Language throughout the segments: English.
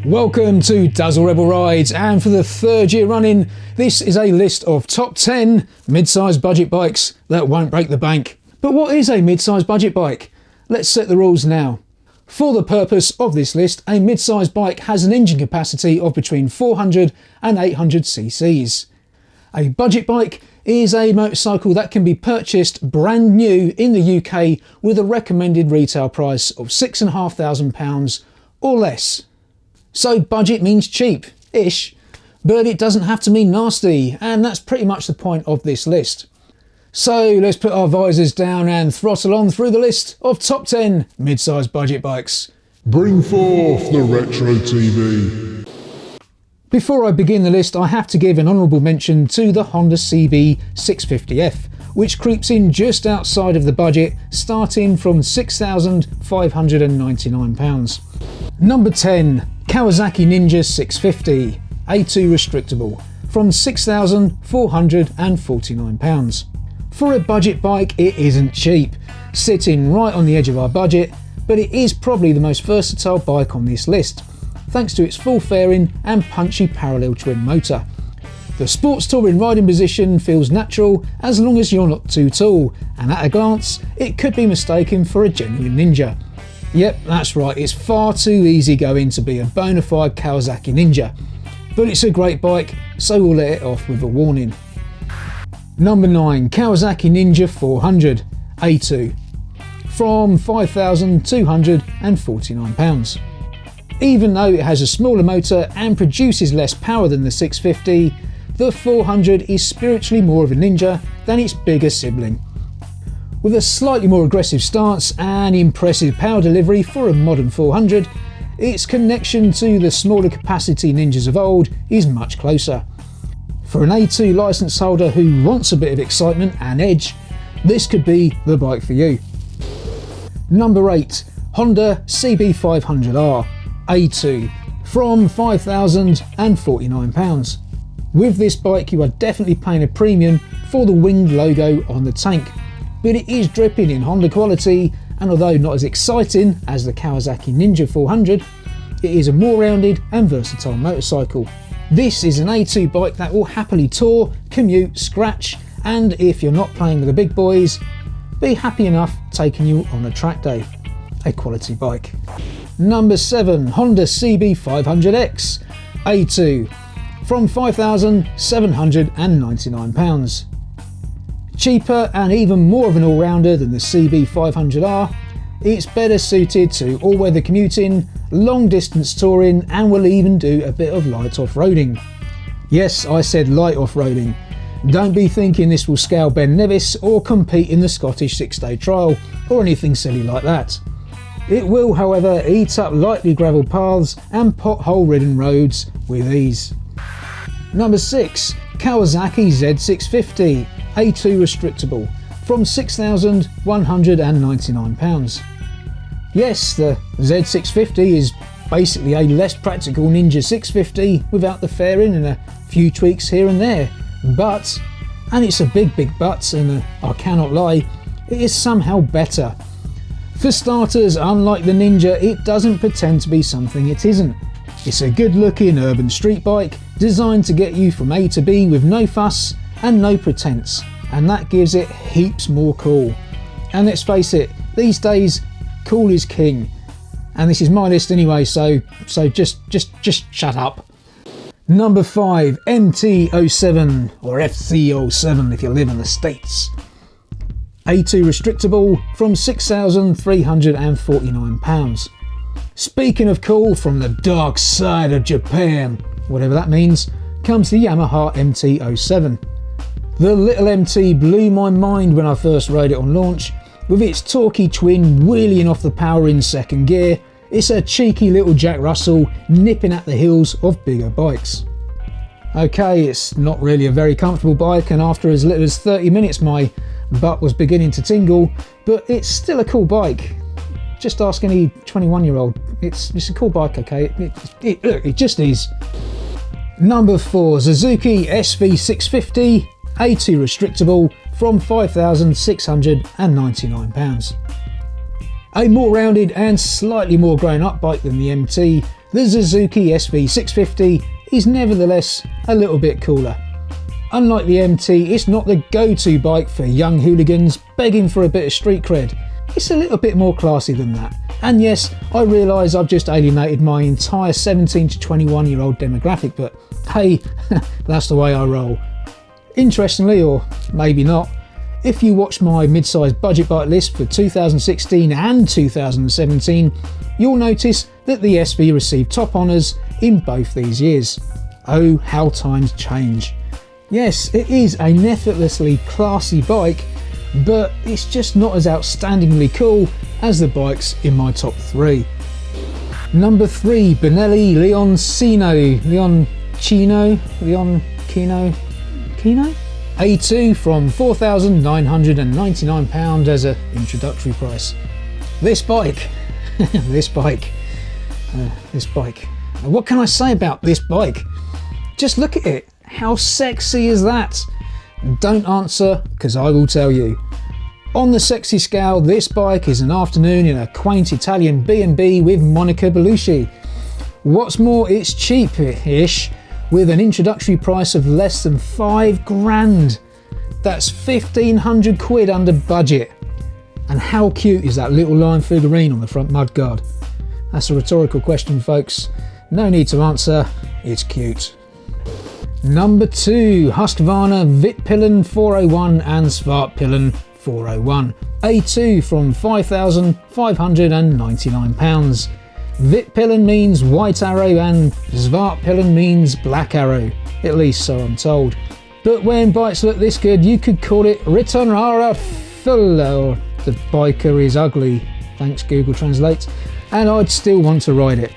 Welcome to Dazzle Rebel Rides, and for the third year running, this is a list of top 10 mid-size budget bikes that won't break the bank. But what is a mid-size budget bike? Let's set the rules now. For the purpose of this list, a mid-size bike has an engine capacity of between 400 and 800 cc's. A budget bike is a motorcycle that can be purchased brand new in the UK with a recommended retail price of £6,500 or less. So budget means cheap-ish, but it doesn't have to mean nasty, and that's pretty much the point of this list. So let's put our visors down and throttle on through the list of top 10 mid-size budget bikes. Bring forth the retro TV. Before I begin the list, I have to give an honourable mention to the Honda CB650F, which creeps in just outside of the budget, starting from £6,599. Number 10. Kawasaki Ninja 650 A2 restrictable from £6,449. For a budget bike, it isn't cheap, sitting right on the edge of our budget, but it is probably the most versatile bike on this list, thanks to its full fairing and punchy parallel twin motor. The sports touring riding position feels natural as long as you're not too tall, and at a glance, it could be mistaken for a genuine Ninja. Yep, that's right, it's far too easygoing to be a bona fide Kawasaki Ninja. But it's a great bike, so we'll let it off with a warning. Number 9. Kawasaki Ninja 400 A2 from £5,249. Even though it has a smaller motor and produces less power than the 650, the 400 is spiritually more of a Ninja than its bigger sibling. With a slightly more aggressive stance and impressive power delivery for a modern 400, its connection to the smaller capacity Ninjas of old is much closer. For an A2 licence holder who wants a bit of excitement and edge, this could be the bike for you. Number 8. Honda CB500R A2 from £5,049. With this bike you are definitely paying a premium for the winged logo on the tank, but it is dripping in Honda quality, and although not as exciting as the Kawasaki Ninja 400, it is a more rounded and versatile motorcycle. This is an A2 bike that will happily tour, commute, scratch, and if you're not playing with the big boys, be happy enough taking you on a track day. A quality bike. Number 7. Honda CB500X A2 from £5,799. Cheaper and even more of an all-rounder than the CB500R, it's better suited to all-weather commuting, long-distance touring, and will even do a bit of light off-roading. Yes, I said light off-roading. Don't be thinking this will scale Ben Nevis or compete in the Scottish 6-day trial or anything silly like that. It will, however, eat up lightly gravel paths and pothole-ridden roads with ease. Number 6. Kawasaki Z650 A2 restrictable from £6,199. Yes, the Z650 is basically a less practical Ninja 650 without the fairing and a few tweaks here and there, but, and it's a big but, and I cannot lie, it is somehow better. For starters, unlike the Ninja, it doesn't pretend to be something it isn't. It's a good looking urban street bike designed to get you from A to B with no fuss and no pretense, and that gives it heaps more cool. And let's face it, these days cool is king. And this is my list anyway, so just shut up. Number 5. MT-07 or FC07 if you live in the States. A2 restrictable from £6,349. Speaking of cool, from the dark side of Japan, whatever that means, comes the Yamaha MT-07. The little MT blew my mind when I first rode it on launch. With its torquey twin wheeling off the power in second gear, it's a cheeky little Jack Russell nipping at the heels of bigger bikes. Okay, it's not really a very comfortable bike, and after as little as 30 minutes my butt was beginning to tingle, but it's still a cool bike. Just ask any 21-year-old. It's a cool bike, okay? It just is. Number 4. Suzuki SV650 A2 restrictable from £5,699. A more rounded and slightly more grown up bike than the MT, the Suzuki SV650 is nevertheless a little bit cooler. Unlike the MT, it's not the go-to bike for young hooligans begging for a bit of street cred. It's a little bit more classy than that. And yes, I realise I've just alienated my entire 17 to 21 year old demographic, but hey, that's the way I roll. Interestingly, or maybe not, if you watch my mid-size budget bike list for 2016 and 2017, you'll notice that the SV received top honours in both these years. Oh, how times change. Yes, it is an effortlessly classy bike, but it's just not as outstandingly cool as the bikes in my top 3. Number 3, Benelli Leoncino. Leoncino? A2 from £4,999 as an introductory price. This bike. What can I say about this bike? Just look at it. How sexy is that? Don't answer, because I will tell you. On the sexy scale, this bike is an afternoon in a quaint Italian B&B with Monica Bellucci. What's more, it's cheap-ish, with an introductory price of less than £5,000. That's 1,500 quid under budget. And how cute is that little line figurine on the front mudguard? That's a rhetorical question, folks. No need to answer, it's cute. Number 2, Husqvarna Vitpilen 401 and Svartpilen 401. A2 from £5,599. Vitpilen means white arrow and Svartpilen means black arrow, at least so I'm told. But when bikes look this good, you could call it Ritonara Fulla, or the biker is ugly, thanks Google Translate, and I'd still want to ride it.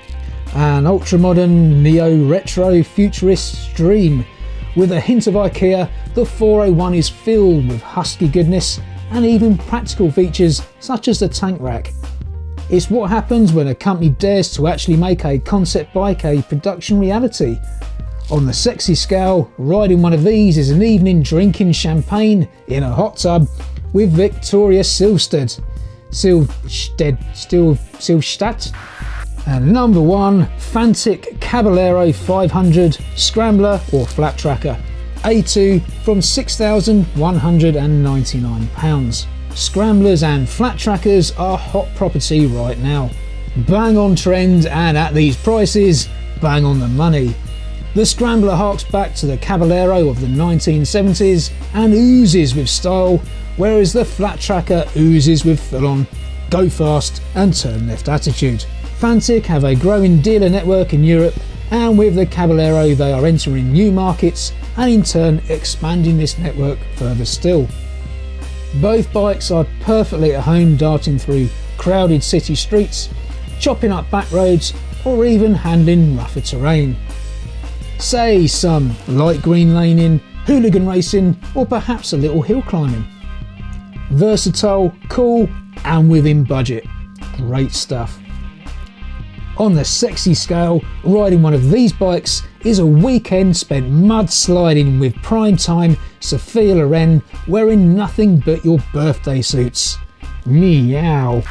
An ultra-modern, neo-retro futurist dream. With a hint of IKEA, the 401 is filled with husky goodness and even practical features such as the tank rack. It's what happens when a company dares to actually make a concept bike a production reality. On the sexy scale, riding one of these is an evening drinking champagne in a hot tub with Victoria Silvstedt. And number 1, Fantic Caballero 500 Scrambler or flat tracker. A2 from £6,199. Scramblers and flat trackers are hot property right now. Bang on trend, and at these prices, bang on the money. The Scrambler harks back to the Caballero of the 1970s and oozes with style, whereas the flat tracker oozes with full-on go fast and turn left attitude. Fantic have a growing dealer network in Europe, and with the Caballero they are entering new markets and in turn expanding this network further still. Both bikes are perfectly at home darting through crowded city streets, chopping up back roads, or even handling rougher terrain. Say some light green laning, hooligan racing, or perhaps a little hill climbing. Versatile, cool, and within budget. Great stuff. On the sexy scale, riding one of these bikes is a weekend spent mudsliding with primetime Sophia Loren wearing nothing but your birthday suits. Meow.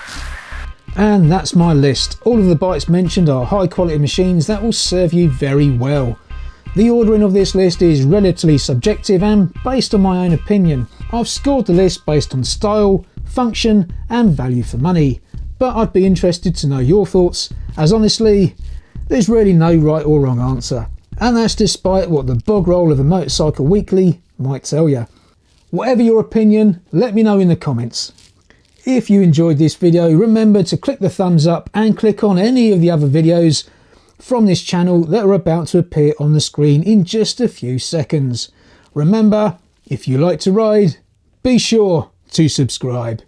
And that's my list. All of the bikes mentioned are high quality machines that will serve you very well. The ordering of this list is relatively subjective and based on my own opinion. I've scored the list based on style, function and value for money, but I'd be interested to know your thoughts, as honestly, there's really no right or wrong answer. And that's despite what the bog roll of a Motorcycle Weekly might tell you. Whatever your opinion, let me know in the comments. If you enjoyed this video, remember to click the thumbs up and click on any of the other videos from this channel that are about to appear on the screen in just a few seconds. Remember, if you like to ride, be sure to subscribe.